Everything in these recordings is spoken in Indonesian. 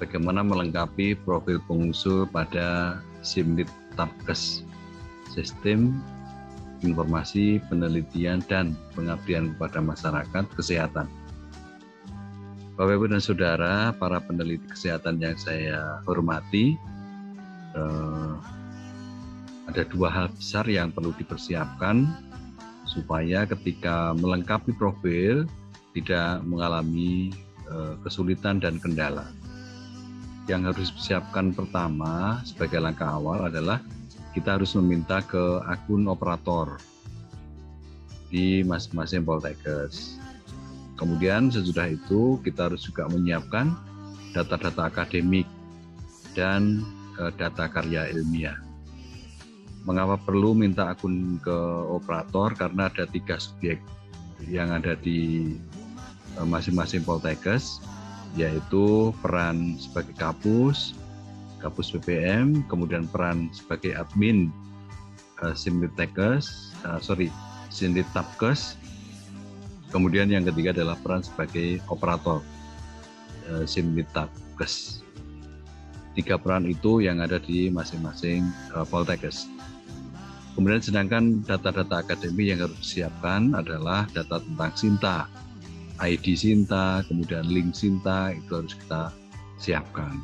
bagaimana melengkapi profil pengusul pada SIMLIT Tabkes, Sistem Informasi Penelitian dan Pengabdian kepada Masyarakat Kesehatan. Bapak Ibu dan Saudara, para peneliti kesehatan yang saya hormati, ada dua hal besar yang perlu dipersiapkan supaya ketika melengkapi profil tidak mengalami kesulitan dan kendala. Yang harus disiapkan pertama sebagai langkah awal adalah kita harus meminta ke akun operator di masing-masing Poltekkes. Kemudian sesudah itu kita harus juga menyiapkan data-data akademik dan data karya ilmiah. Mengapa perlu minta akun ke operator? Karena ada 3 subjek yang ada di masing-masing Poltekkes, yaitu peran sebagai Kapus BPM, kemudian peran sebagai admin SIMLIT Tabkes, kemudian yang ketiga adalah peran sebagai operator SIMLIT Tabkes. 3 peran itu yang ada di masing-masing Poltekkes. Kemudian sedangkan data-data akademik yang harus disiapkan adalah data tentang Sinta, ID Sinta, kemudian link Sinta, itu harus kita siapkan.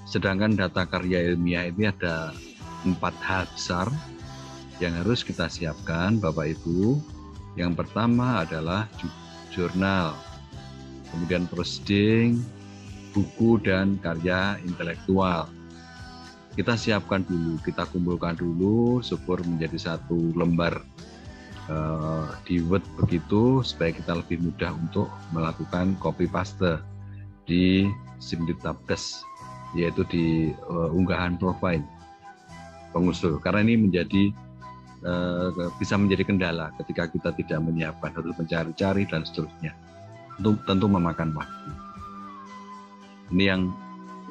Sedangkan data karya ilmiah ini ada 4 hal besar yang harus kita siapkan, Bapak Ibu. Yang pertama adalah jurnal, kemudian proceeding, buku, dan karya intelektual. Kita siapkan dulu, kita kumpulkan dulu, syukur menjadi 1 lembar di Word begitu, supaya kita lebih mudah untuk melakukan copy paste di SIMLIT Tabkes, yaitu di unggahan profil pengusul. Karena ini bisa menjadi kendala ketika kita tidak menyiapkan, harus mencari-cari dan seterusnya. Tentu memakan waktu. Ini yang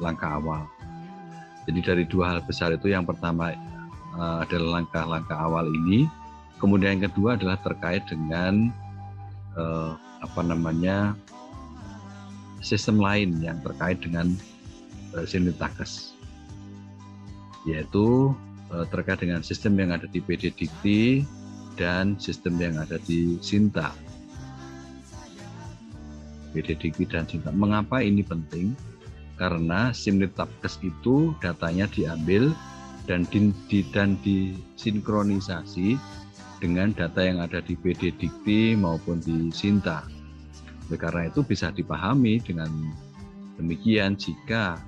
langkah awal. Jadi dari 2 hal besar itu, yang pertama adalah langkah-langkah awal ini. Kemudian yang kedua adalah terkait dengan sistem lain yang terkait dengan SIMLIT Tabkes, yaitu terkait dengan sistem yang ada di PD Dikti dan sistem yang ada di Sinta. PD Dikti dan Sinta. Mengapa ini penting? Karena SIMLIT Tabkes itu datanya diambil dan disinkronisasi dengan data yang ada di PD Dikti maupun di Sinta. Oleh karena itu bisa dipahami dengan demikian, jika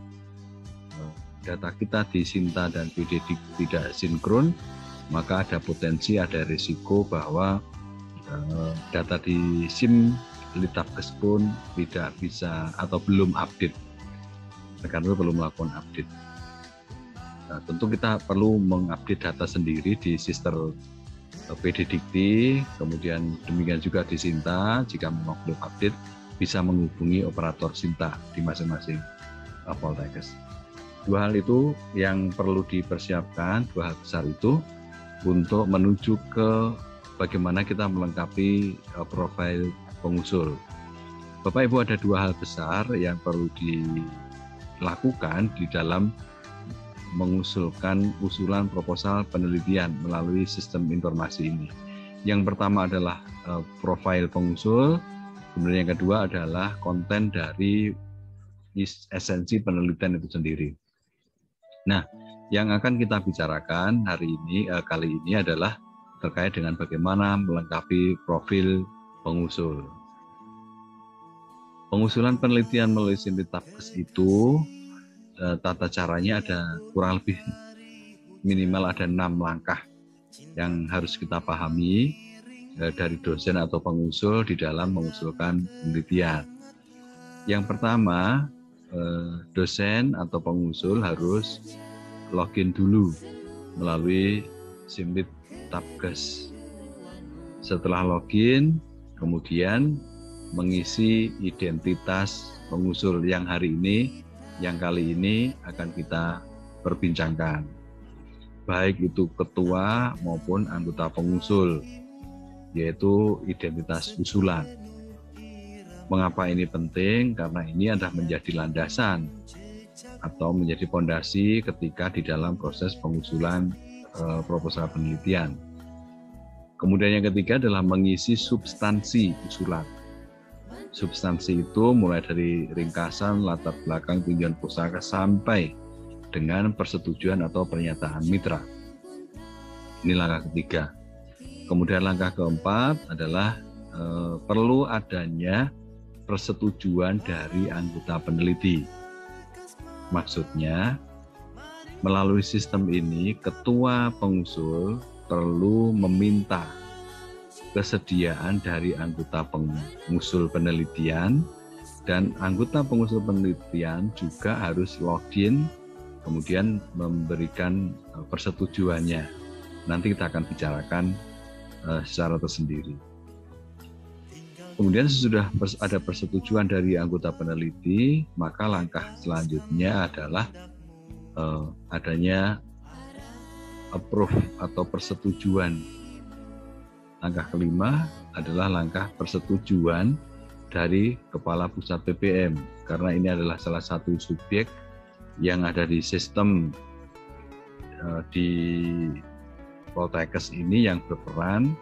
data kita di Sinta dan PD Dikti tidak sinkron, maka ada potensi, ada risiko bahwa data di SIMLIT Tabkes pun tidak bisa atau belum update. Karena itu perlu melakukan update. Nah, tentu kita perlu mengupdate data sendiri di sistem PD Dikti, kemudian demikian juga di Sinta. Jika memang belum update, bisa menghubungi operator Sinta di masing-masing Poltekkes. 2 hal itu yang perlu dipersiapkan, 2 hal besar itu, untuk menuju ke bagaimana kita melengkapi profil pengusul. Bapak Ibu, ada 2 hal besar yang perlu dilakukan di dalam mengusulkan usulan proposal penelitian melalui sistem informasi ini. Yang pertama adalah profil pengusul, kemudian yang kedua adalah konten dari esensi penelitian itu sendiri. Nah, yang akan kita bicarakan kali ini adalah terkait dengan bagaimana melengkapi profil pengusul. Pengusulan penelitian melalui SIMLIT Tabkes itu tata caranya ada kurang lebih minimal ada 6 langkah yang harus kita pahami dari dosen atau pengusul di dalam mengusulkan penelitian. Yang pertama, dosen atau pengusul harus login dulu melalui SIMLIT Tabkes. Setelah login, kemudian mengisi identitas pengusul yang kali ini akan kita perbincangkan. Baik itu ketua maupun anggota pengusul, yaitu identitas usulan. Mengapa ini penting? Karena ini adalah menjadi landasan atau menjadi fondasi ketika di dalam proses pengusulan proposal penelitian. Kemudian yang ketiga adalah mengisi substansi usulan. Substansi itu mulai dari ringkasan, latar belakang, tujuan pusaka sampai dengan persetujuan atau pernyataan mitra. Ini langkah ketiga. Kemudian langkah keempat adalah perlu adanya persetujuan dari anggota peneliti. Maksudnya, melalui sistem ini, ketua pengusul perlu meminta kesediaan dari anggota pengusul penelitian, dan anggota pengusul penelitian juga harus login, kemudian memberikan persetujuannya. Nanti kita akan bicarakan secara tersendiri. Kemudian sesudah ada persetujuan dari anggota peneliti, maka langkah selanjutnya adalah adanya approve atau persetujuan. Langkah kelima adalah langkah persetujuan dari Kepala Pusat PPM, karena ini adalah salah satu subjek yang ada di sistem di Poltekkes ini yang berperan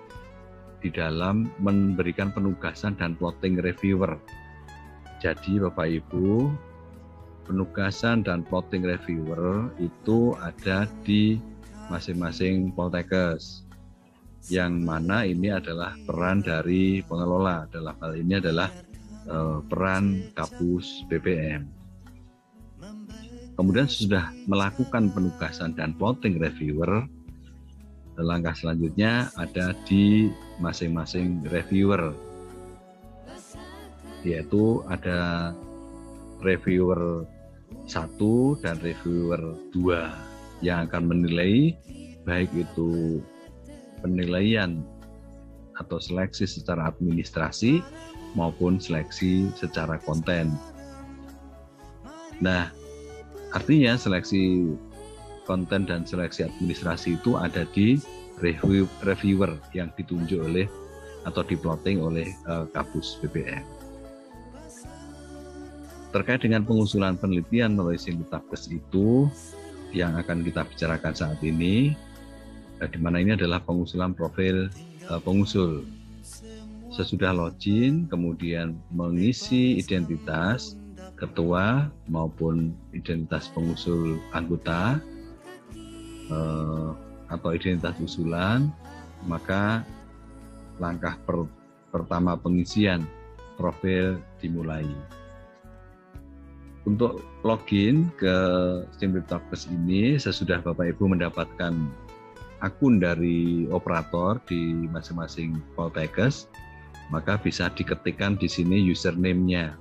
di dalam memberikan penugasan dan plotting reviewer. Jadi Bapak Ibu, penugasan dan plotting reviewer itu ada di masing-masing Poltekkes, yang mana ini adalah peran dari pengelola. Dalam hal ini adalah peran Kapus BPM. Kemudian sudah melakukan penugasan dan plotting reviewer, langkah selanjutnya ada di masing-masing reviewer, yaitu ada reviewer 1 dan reviewer 2 yang akan menilai baik itu penilaian atau seleksi secara administrasi maupun seleksi secara konten. Nah, artinya seleksi konten dan seleksi administrasi itu ada di reviewer yang ditunjuk oleh atau diplotting oleh Kapus BPM. Terkait dengan pengusulan penelitian melalui Sinlittabkes itu yang akan kita bicarakan saat ini, di mana ini adalah pengusulan profil pengusul. Sesudah login, kemudian mengisi identitas ketua maupun identitas pengusul anggota atau identitas usulan, maka langkah pertama pengisian profil dimulai. Untuk login ke Sinlittabkes ini, sesudah Bapak Ibu mendapatkan akun dari operator di masing-masing Poltekkes, maka bisa diketikkan di sini username-nya.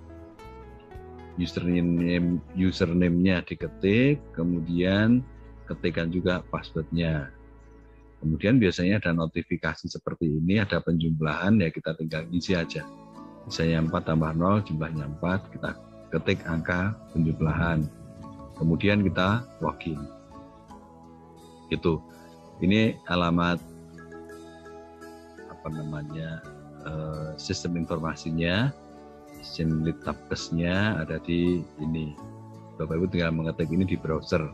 Username-nya diketik, kemudian ketikkan juga password-nya. Kemudian biasanya ada notifikasi seperti ini, ada penjumlahan, ya kita tinggal isi aja. Misalnya 4 tambah 0, jumlahnya 4, kita ketik angka penjumlahan. Kemudian kita login. Gitu. Ini alamat sistem informasinya, Sinlittabkesnya ada di ini. Bapak Ibu tinggal mengetik ini di browser.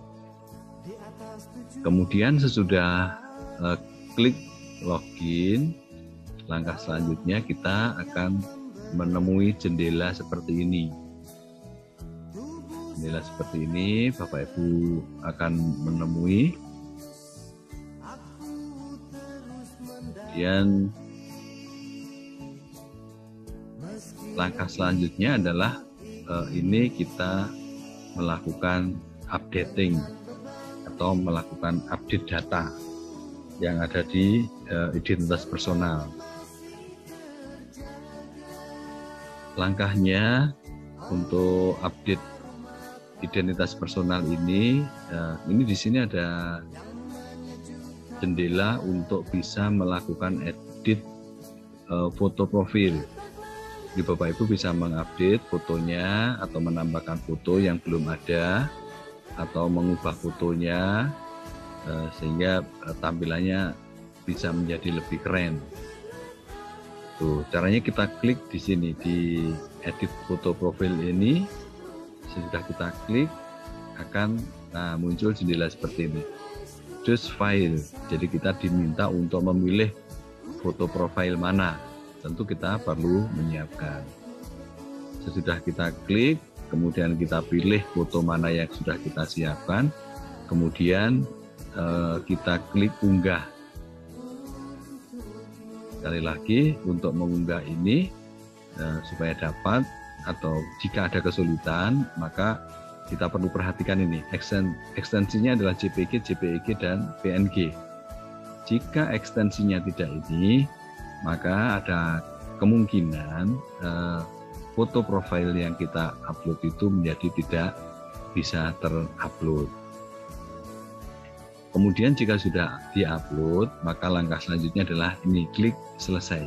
Kemudian sesudah klik login, langkah selanjutnya kita akan menemui jendela seperti ini. Jendela seperti ini Bapak Ibu akan menemui. Kemudian langkah selanjutnya adalah ini kita melakukan updating atau melakukan update data yang ada di identitas personal. Langkahnya untuk update identitas personal ini di sini ada jendela untuk bisa melakukan edit foto profil. Jadi Bapak Ibu bisa mengupdate fotonya atau menambahkan foto yang belum ada atau mengubah fotonya sehingga tampilannya bisa menjadi lebih keren. Tuh, caranya kita klik di sini di edit foto profil ini. Sesudah kita klik akan muncul jendela seperti ini. Choose file. Jadi kita diminta untuk memilih foto profil mana. Tentu kita perlu menyiapkan. Sesudah kita klik, kemudian kita pilih foto mana yang sudah kita siapkan. Kemudian kita klik unggah. Sekali lagi untuk mengunggah ini supaya dapat, atau jika ada kesulitan maka kita perlu perhatikan ini ekstensinya adalah JPG, JPEG dan PNG. Jika ekstensinya tidak ini, maka ada kemungkinan foto profil yang kita upload itu menjadi tidak bisa terupload. Kemudian jika sudah diupload, maka langkah selanjutnya adalah ini, klik selesai.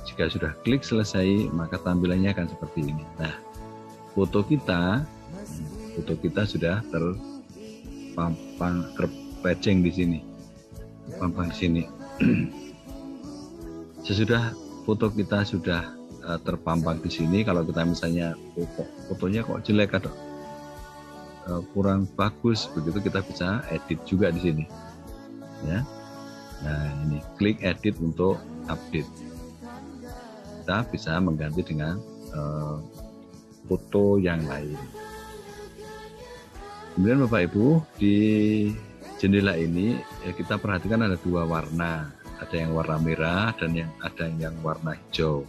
Jika sudah klik selesai, maka tampilannya akan seperti ini. Nah, foto kita sudah terpajang di sini, terpampang di sini. Sesudah foto kita sudah terpampang di sini, kalau kita misalnya fotonya kok jelek atau kurang bagus, begitu kita bisa edit juga di sini, ya. Nah, ini klik edit untuk update. Kita bisa mengganti dengan foto yang lain. Kemudian Bapak Ibu, di jendela ini kita perhatikan ada dua warna, ada yang warna merah dan ada yang warna hijau.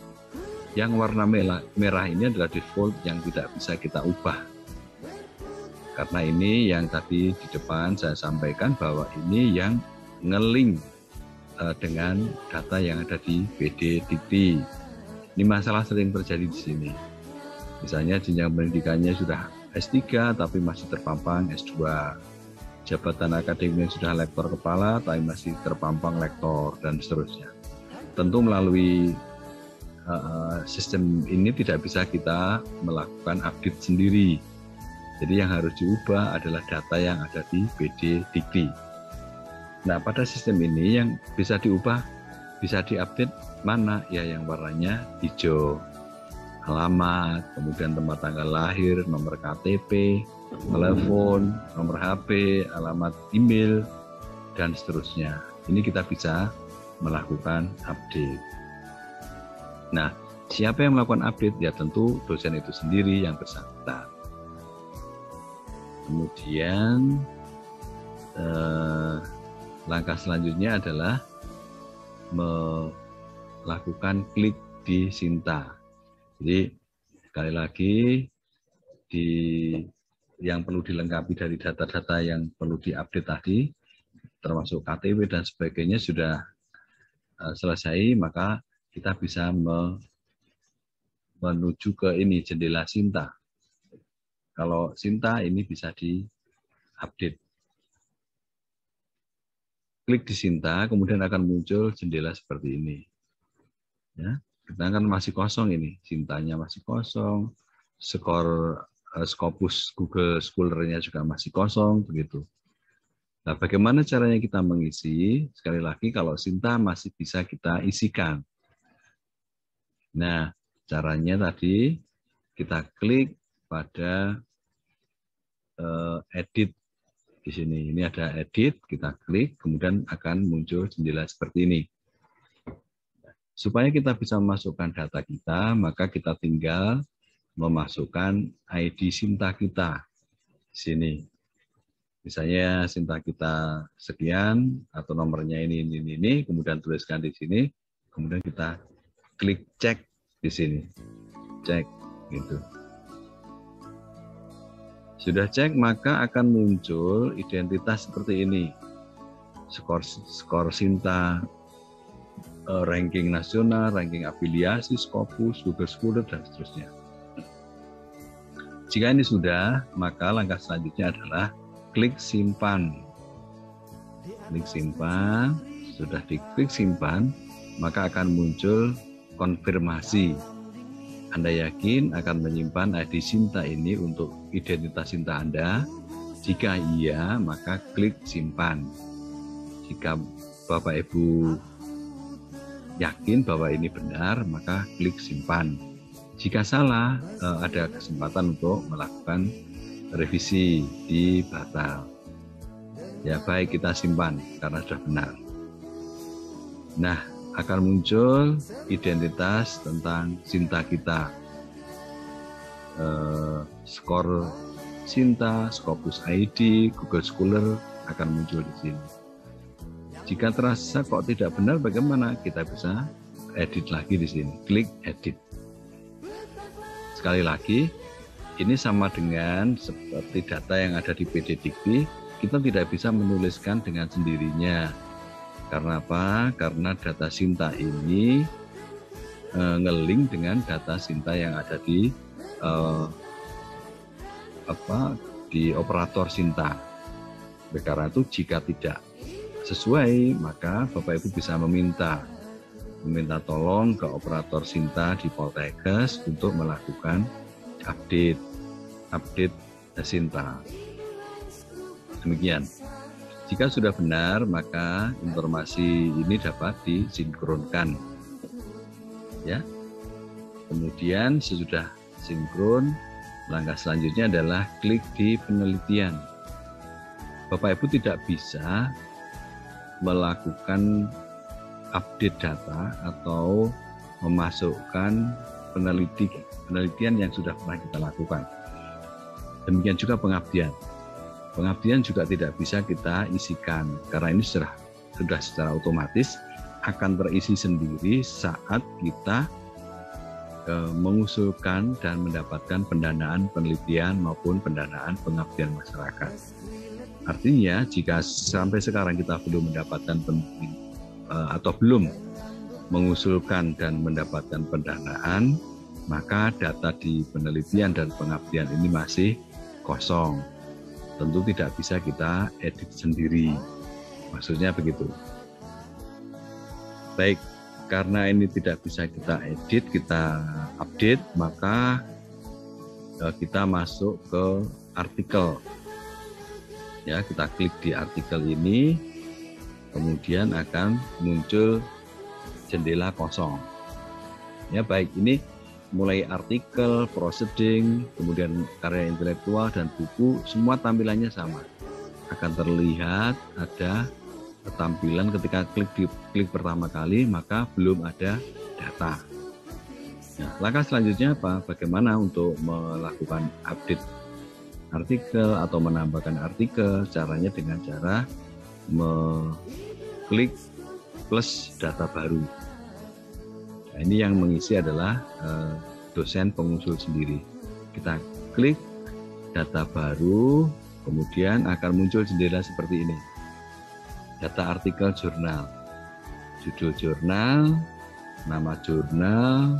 Yang warna merah ini adalah default yang tidak bisa kita ubah. Karena ini yang tadi di depan saya sampaikan bahwa ini yang nge-link dengan data yang ada di BD Dikti. Ini masalah sering terjadi di sini. Misalnya jenjang pendidikannya sudah S3 tapi masih terpampang S2. Jabatan akademik sudah lektor kepala tapi masih terpampang lektor, dan seterusnya. Tentu melalui sistem ini tidak bisa kita melakukan update sendiri. Jadi yang harus diubah adalah data yang ada di BD Dikti. Nah, pada sistem ini yang bisa diubah, bisa diupdate mana? Ya, yang warnanya hijau. Alamat, kemudian tempat tanggal lahir, nomor KTP, telepon, nomor HP, alamat email, dan seterusnya. Ini kita bisa melakukan update. Nah, siapa yang melakukan update? Ya tentu dosen itu sendiri yang bersangkutan. Kemudian langkah selanjutnya adalah melakukan klik di Sinta. Jadi sekali lagi yang perlu dilengkapi dari data-data yang perlu diupdate tadi, termasuk KTP dan sebagainya sudah selesai, maka kita bisa menuju ke ini, jendela Sinta. Kalau Sinta ini bisa diupdate. Klik di Sinta, kemudian akan muncul jendela seperti ini. Ya, kita kan masih kosong ini, Sintanya masih kosong, Scopus Google Scholar-nya juga masih kosong, begitu. Nah, bagaimana caranya kita mengisi? Sekali lagi, kalau Sinta masih bisa kita isikan. Nah, caranya tadi kita klik pada edit di sini. Ini ada edit, kita klik, kemudian akan muncul jendela seperti ini. Supaya kita bisa memasukkan data kita, maka kita tinggal memasukkan ID Sinta kita di sini. Misalnya Sinta kita sekian atau nomornya ini, kemudian tuliskan di sini, kemudian kita klik cek di sini, cek gitu. Sudah cek, maka akan muncul identitas seperti ini. Skor Sinta, ranking nasional, ranking afiliasi, Scopus, Google Scholar, dan seterusnya. Jika ini sudah, maka langkah selanjutnya adalah klik simpan. Klik simpan, sudah diklik simpan, maka akan muncul konfirmasi. Anda yakin akan menyimpan ID Sinta ini untuk identitas Sinta Anda? Jika iya, maka klik simpan. Jika Bapak Ibu yakin bahwa ini benar, maka klik simpan. Jika salah, ada kesempatan untuk melakukan revisi di batal. Ya baik, kita simpan karena sudah benar. Nah, akan muncul identitas tentang Sinta kita. Skor Sinta, Scopus ID, Google Scholar akan muncul di sini. Jika terasa kok tidak benar, bagaimana? Kita bisa edit lagi di sini. Klik edit. Sekali lagi, ini sama dengan seperti data yang ada di PD Dikti, kita tidak bisa menuliskan dengan sendirinya. Karena apa? Karena data Sinta ini nge-link dengan data Sinta yang ada di di operator Sinta. Karena itu jika tidak sesuai, maka Bapak Ibu bisa meminta tolong ke operator Sinta di Poltekkes untuk melakukan update Sinta. Demikian. Jika sudah benar, maka informasi ini dapat disinkronkan. Ya. Kemudian sesudah sinkron, langkah selanjutnya adalah klik di penelitian. Bapak Ibu tidak bisa melakukan update data atau memasukkan penelitian yang sudah pernah kita lakukan. Demikian juga pengabdian. Pengabdian juga tidak bisa kita isikan karena ini sudah secara otomatis akan terisi sendiri saat kita mengusulkan dan mendapatkan pendanaan penelitian maupun pendanaan pengabdian masyarakat. Artinya jika sampai sekarang kita belum mendapatkan atau belum mengusulkan dan mendapatkan pendanaan, maka data di penelitian dan pengabdian ini masih kosong. Tentu tidak bisa kita edit sendiri. Maksudnya begitu. Baik, karena ini tidak bisa kita edit, kita update, maka kita masuk ke artikel. Ya, kita klik di artikel ini, kemudian akan muncul jendela kosong. Ya, baik, ini mulai artikel, proceeding, kemudian karya intelektual dan buku, semua tampilannya sama. Akan terlihat ada tampilan ketika klik pertama kali, maka belum ada data. Nah, langkah selanjutnya apa? Bagaimana untuk melakukan update artikel atau menambahkan artikel? Caranya dengan cara mengklik plus data baru. Nah, ini yang mengisi adalah dosen pengusul sendiri. Kita klik data baru, kemudian akan muncul jendela seperti ini. Data artikel jurnal, judul jurnal, nama jurnal,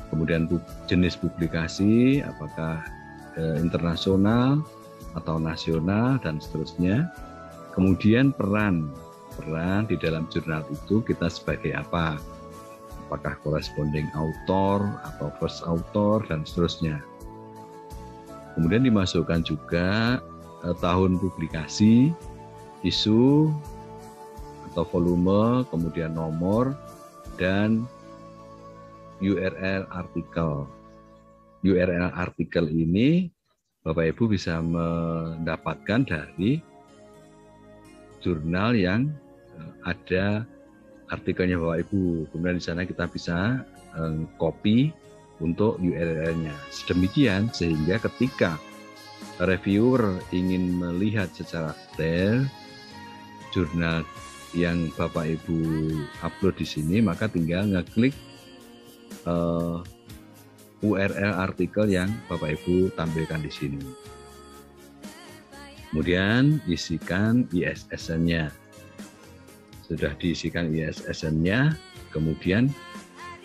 kemudian jenis publikasi, apakah internasional atau nasional, dan seterusnya. Kemudian peran di dalam jurnal itu kita sebagai apa? Apakah corresponding author atau first author dan seterusnya. Kemudian dimasukkan juga tahun publikasi, isu atau volume, kemudian nomor dan URL artikel. URL artikel ini Bapak Ibu bisa mendapatkan dari jurnal yang ada artikelnya Bapak Ibu. Kemudian di sana kita bisa copy untuk URL-nya. Sedemikian sehingga ketika reviewer ingin melihat secara detail jurnal yang Bapak Ibu upload di sini, maka tinggal ngeklik URL artikel yang Bapak Ibu tampilkan di sini. Kemudian isikan ISSN-nya. Sudah diisikan ISSN-nya, kemudian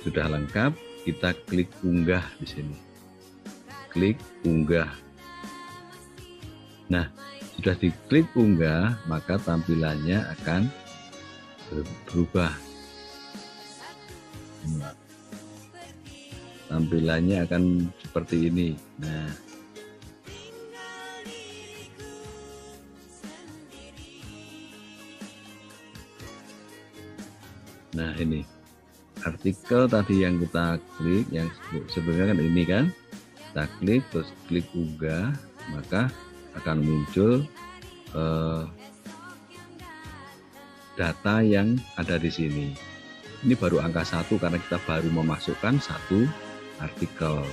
sudah lengkap, kita klik unggah di sini. Klik unggah. Nah, sudah diklik unggah, maka tampilannya akan berubah. Tampilannya akan seperti ini. Nah ini artikel tadi yang kita klik, yang sebenarnya kan ini kan, kita klik terus klik unggah, maka akan muncul data yang ada di sini. Ini baru angka 1 karena kita baru memasukkan 1 artikel.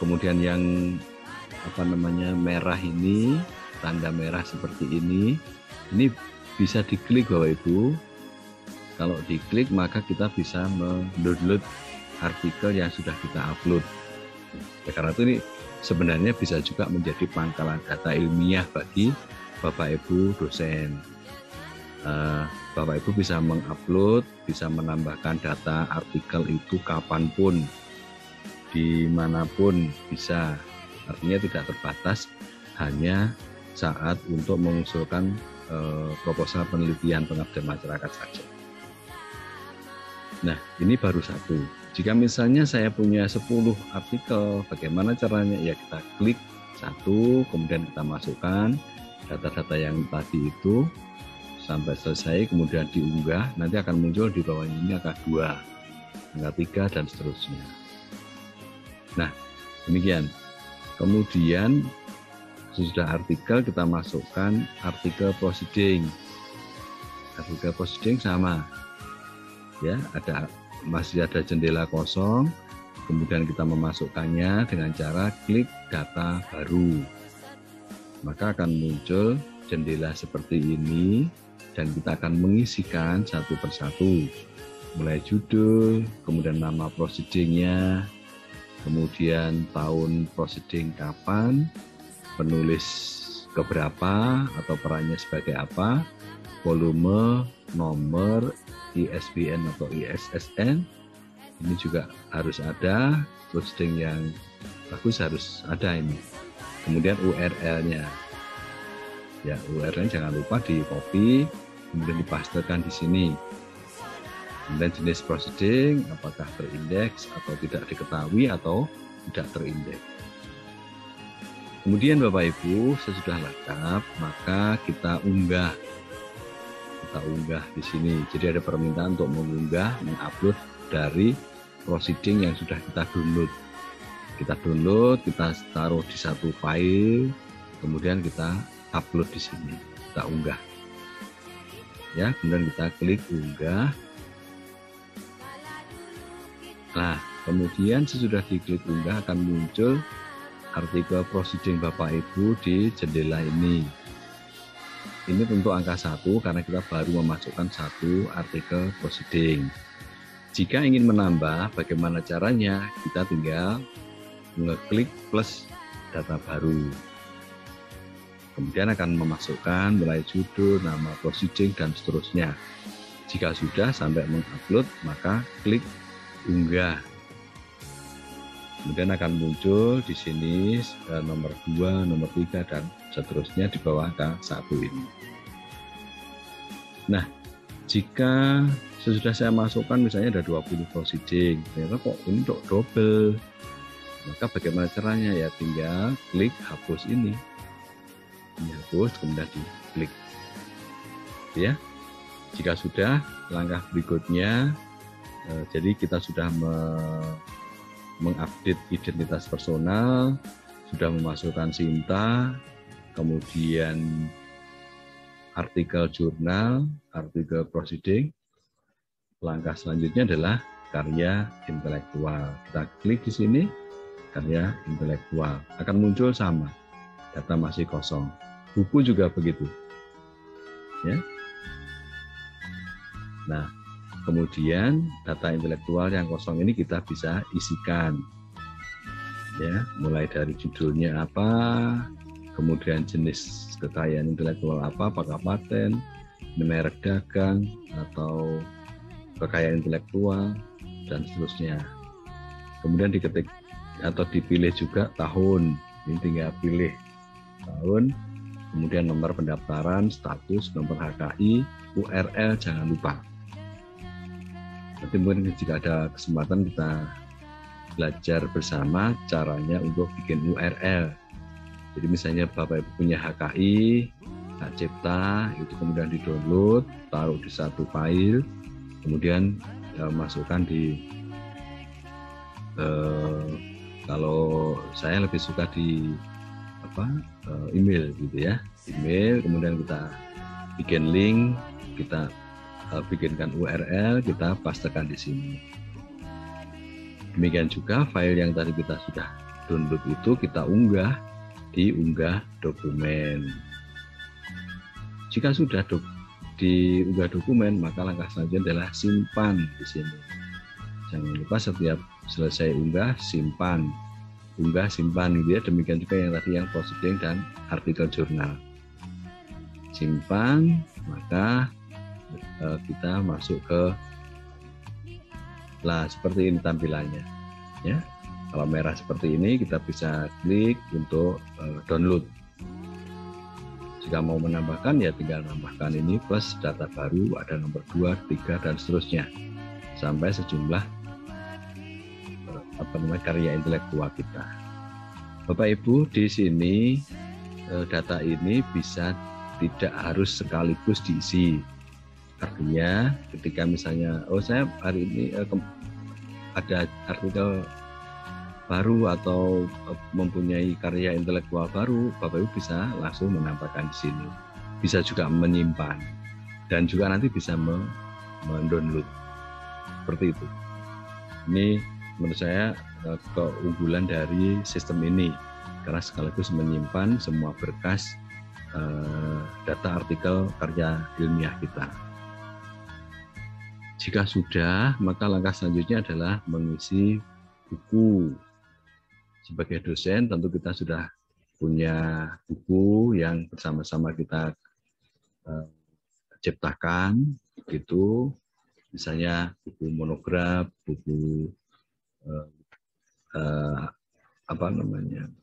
Kemudian yang merah ini, tanda merah seperti ini bisa diklik Bapak Ibu. Kalau diklik maka kita bisa mendownload artikel yang sudah kita upload. Ya, karena itu ini sebenarnya bisa juga menjadi pangkalan data ilmiah bagi Bapak Ibu dosen. Bapak Ibu bisa mengupload, bisa menambahkan data artikel itu kapanpun, dimanapun bisa. Artinya tidak terbatas hanya saat untuk mengusulkan proposal penelitian pengabdian masyarakat saja. Nah, ini baru 1. Jika misalnya saya punya 10 artikel, bagaimana caranya? Ya kita klik 1, kemudian kita masukkan data-data yang tadi itu sampai selesai, kemudian diunggah. Nanti akan muncul di bawah ini angka 2, angka 3, dan seterusnya. Nah, demikian. Kemudian sesudah artikel kita masukkan artikel proceeding. Artikel proceeding sama. Ya, masih ada jendela kosong, kemudian kita memasukkannya dengan cara klik data baru. Maka akan muncul jendela seperti ini dan kita akan mengisikan satu persatu. Mulai judul, kemudian nama proceedingnya, kemudian tahun proceeding kapan, penulis keberapa atau perannya sebagai apa, volume, nomor, ISBN atau ISSN, ini juga harus ada, proceeding yang bagus harus ada ini. Kemudian URL-nya, ya URL-nya jangan lupa di copy, kemudian dipastekan di sini. Kemudian jenis proceeding, apakah terindeks atau tidak diketahui atau tidak terindeks. Kemudian Bapak Ibu sesudah lengkap, maka kita unggah. Kita unggah di sini. Jadi ada permintaan untuk mengunggah, mengupload dari proceeding yang sudah kita download. Kita download, kita taruh di satu file, kemudian kita upload di sini. Kita unggah. Ya, kemudian kita klik unggah. Nah, kemudian sesudah diklik unggah akan muncul artikel proceeding Bapak Ibu di jendela ini. Ini tentu angka 1 karena kita baru memasukkan 1 artikel proceeding. Jika ingin menambah, bagaimana caranya? Kita tinggal ngeklik plus data baru. Kemudian akan memasukkan mulai judul, nama proceeding, dan seterusnya. Jika sudah sampai mengupload, maka klik unggah. Kemudian akan muncul di sini nomor 2, nomor 3, dan seterusnya di bawah angka 1 ini. Nah, jika sesudah saya masukkan misalnya ada 20 proceeding, ternyata kok ini double. Maka bagaimana caranya? Ya tinggal klik hapus ini. Dihapus, kemudian diklik. Ya. Jika sudah, langkah berikutnya, jadi kita sudah mengupdate identitas personal, sudah memasukkan Sinta, kemudian artikel jurnal, artikel proceeding. Langkah selanjutnya adalah karya intelektual. Kita klik di sini, karya intelektual. Akan muncul sama, data masih kosong. Buku juga begitu. Ya. Nah, kemudian data intelektual yang kosong ini kita bisa isikan. Ya, mulai dari judulnya apa, kemudian jenis kekayaan intelektual apa, apakah paten, merek dagang, atau kekayaan intelektual, dan seterusnya. Kemudian diketik atau dipilih juga tahun. Ini tinggal pilih tahun, kemudian nomor pendaftaran, status, nomor HKI, URL jangan lupa. Nanti mungkin jika ada kesempatan kita belajar bersama caranya untuk bikin URL. Jadi misalnya Bapak Ibu punya HKI, hak cipta, itu kemudian di-download, taruh di satu file, kemudian masukkan di kalau saya lebih suka di email gitu ya, email, kemudian kita bikin link, kita bikinkan URL, kita pastekan di sini. Demikian juga file yang tadi kita sudah download itu kita unggah di unggah dokumen. Jika sudah diunggah dokumen, maka langkah selanjutnya adalah simpan di sini. Jangan lupa setiap selesai unggah, simpan. Unggah, simpan gitu ya. Demikian juga yang tadi yang posting dan artikel jurnal. Simpan, maka kita masuk ke seperti ini tampilannya. Ya. Kalau merah seperti ini, kita bisa klik untuk download. Jika mau menambahkan, ya tinggal tambahkan ini plus data baru, ada nomor 2, 3, dan seterusnya. Sampai sejumlah karya intelektual kita. Bapak Ibu, di sini data ini bisa tidak harus sekaligus diisi. Artinya ketika misalnya, saya hari ini ada artikel baru atau mempunyai karya intelektual baru, Bapak Ibu bisa langsung menambahkan di sini. Bisa juga menyimpan dan juga nanti bisa mendownload. Seperti itu. Ini menurut saya keunggulan dari sistem ini karena sekaligus menyimpan semua berkas data artikel karya ilmiah kita. Jika sudah, maka langkah selanjutnya adalah mengisi buku. Sebagai dosen tentu kita sudah punya buku yang bersama-sama kita ciptakan, gitu. Misalnya buku monograf, buku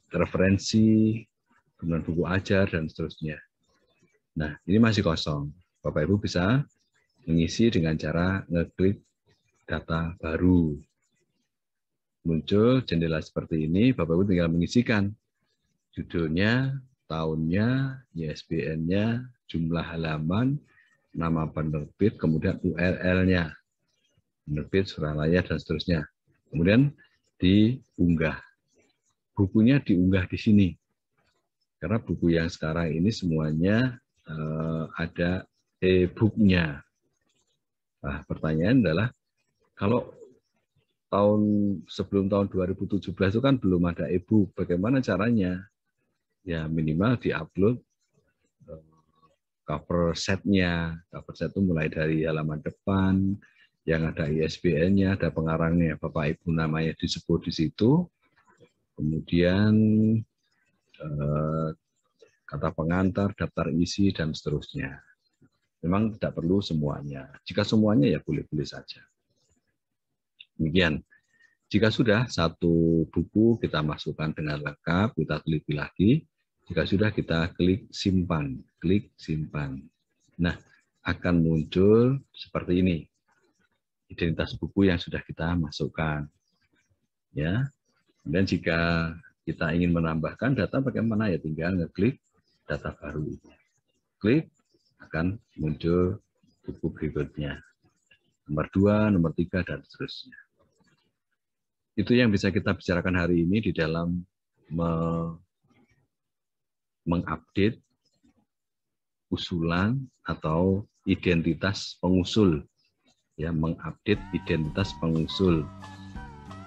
referensi, kemudian buku ajar dan seterusnya. Nah, ini masih kosong. Bapak Ibu bisa mengisi dengan cara ngeklik data baru. Muncul jendela seperti ini, Bapak Ibu tinggal mengisikan judulnya, tahunnya, ISBN-nya, jumlah halaman, nama penerbit, kemudian URL-nya, penerbit, Suralaya, dan seterusnya. Kemudian diunggah. Bukunya diunggah di sini. Karena buku yang sekarang ini semuanya ada e-booknya. Nah, pertanyaan adalah, kalau sebelum tahun 2017 itu kan belum ada e-book. Bagaimana caranya? Ya minimal di-upload cover setnya. Cover set itu mulai dari halaman depan, yang ada ISBN-nya, ada pengarangnya, Bapak Ibu namanya disebut di situ. Kemudian kata pengantar, daftar isi, dan seterusnya. Memang tidak perlu semuanya. Jika semuanya ya boleh-boleh saja. Demikian. Jika sudah satu buku kita masukkan dengan lengkap, kita teliti lagi. Jika sudah kita klik simpan, klik simpan. Nah, akan muncul seperti ini. Identitas buku yang sudah kita masukkan. Ya. Dan jika kita ingin menambahkan data bagaimana ya tinggal ngeklik data baru. Klik akan muncul buku berikutnya. Nomor 2, nomor 3, dan seterusnya. Itu yang bisa kita bicarakan hari ini di dalam mengupdate usulan atau identitas pengusul. Ya, mengupdate identitas pengusul.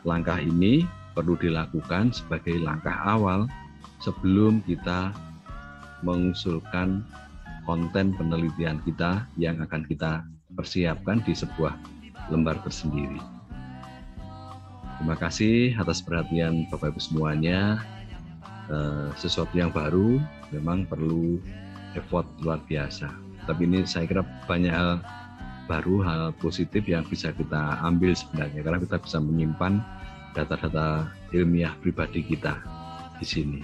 Langkah ini perlu dilakukan sebagai langkah awal sebelum kita mengusulkan konten penelitian kita yang akan kita persiapkan di sebuah lembar tersendiri. Terima kasih atas perhatian Bapak Ibu semuanya. Sesuatu yang baru memang perlu effort luar biasa. Tapi ini saya kira banyak hal baru, hal positif yang bisa kita ambil sebenarnya. Karena kita bisa menyimpan data-data ilmiah pribadi kita di sini.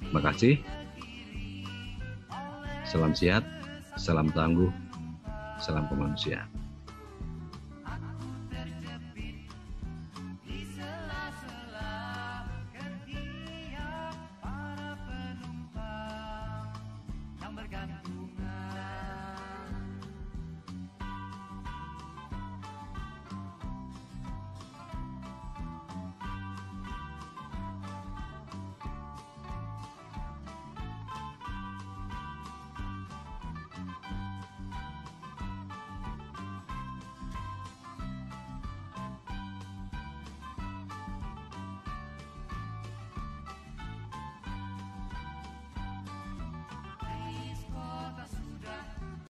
Terima kasih. Salam sehat, salam tangguh, salam kemanusiaan.